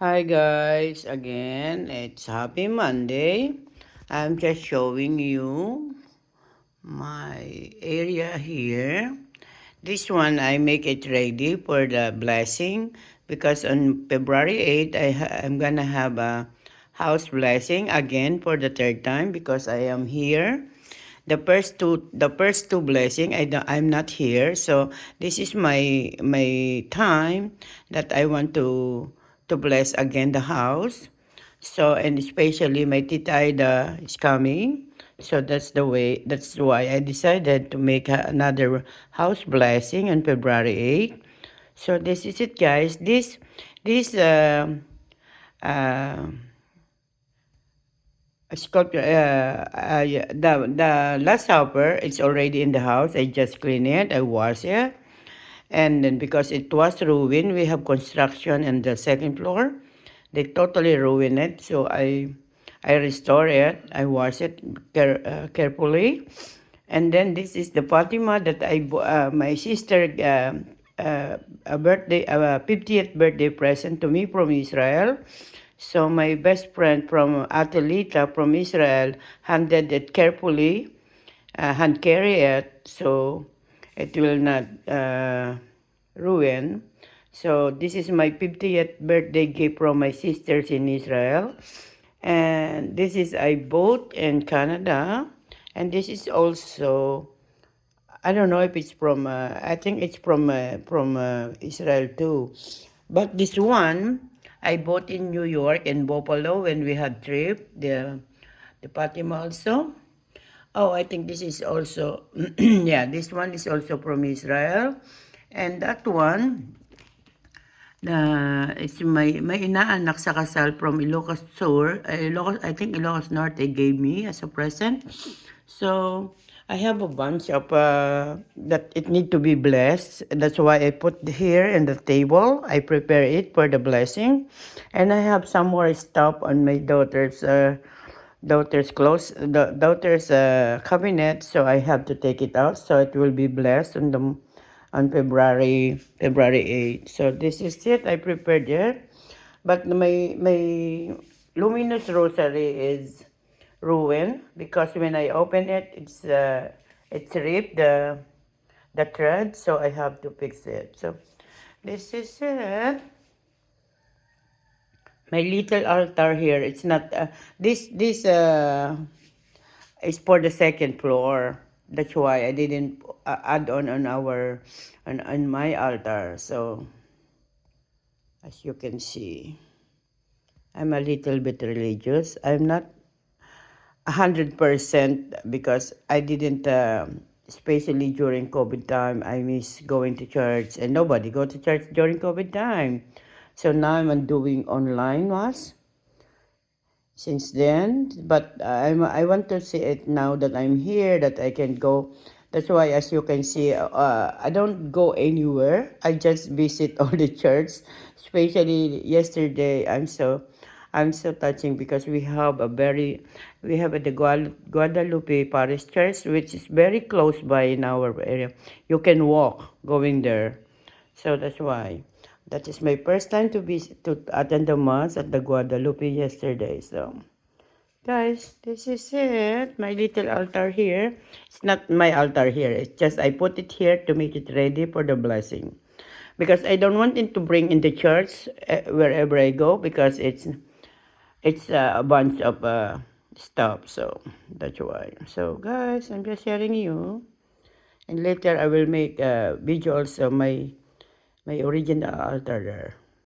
Hi guys, again, it's Happy Monday. I'm just showing you my area here. This one, I make it ready for the blessing because on February 8th, I'm gonna have a house blessing again for the third time because I am here. The first two blessing, I'm not here, so this is my time that I want to bless again the house. So, and especially my tita Ida is coming. So that's why I decided to make another house blessing on February 8th. So this is it, guys. This uh, sculpture, yeah, the last supper, it's already in the house. I just clean it, I wash it. And then because it was ruined, we have construction in the second floor. They totally ruined it. So I restore it. I wash it carefully. And then this is the Fatima that my sister a birthday, 50th birthday present to me from Israel. So my best friend from Atalita from Israel handed it carefully, hand carry it, so it will not ruin. So this is my 50th birthday gift from my sisters in Israel. And this is I bought in Canada. And this is also, I don't know if it's from, I think it's from Israel too. But this one, I bought in New York and Buffalo when we had trip, the Fatima also. Oh, I think this is also, yeah, this one is also from Israel. And that one, it's my inaanak sa kasal from Ilocos Sur, I think Ilocos Norte gave me as a present. So I have a bunch of that it need to be blessed. That's why I put here in the table. I prepare it for the blessing, and I have some more stuff on my daughter's clothes, the daughter's cabinet. So I have to take it out. So it will be blessed on February 8th. So this is it. I prepared it. But my luminous rosary is ruined because when I open it, it's ripped the thread. So I have to fix it. So this is it. My little altar here. It's not this is for the second floor. That's why I didn't add on our on my altar. So as you can see, I'm a little bit religious. I'm not 100% because I didn't. Especially during COVID time, I miss going to church, and nobody go to church during COVID time. So now I'm doing online mass since then, but I want to see it now that I'm here that I can go. That's why, as you can see, I don't go anywhere. I just visit all the church. Especially yesterday, I'm so touching because we have at the Guadalupe Parish Church, which is very close by in our area. You can walk going there. So that's why. That is my first time to attend the mass at the Guadalupe yesterday. So, guys, this is it. My little altar here. It's not my altar here. It's just I put it here to make it ready for the blessing. Because I don't want it to bring in the church wherever I go because it's a bunch of stuff. So that's why. So guys, I'm just sharing you. And later I will make a video also my original altar there.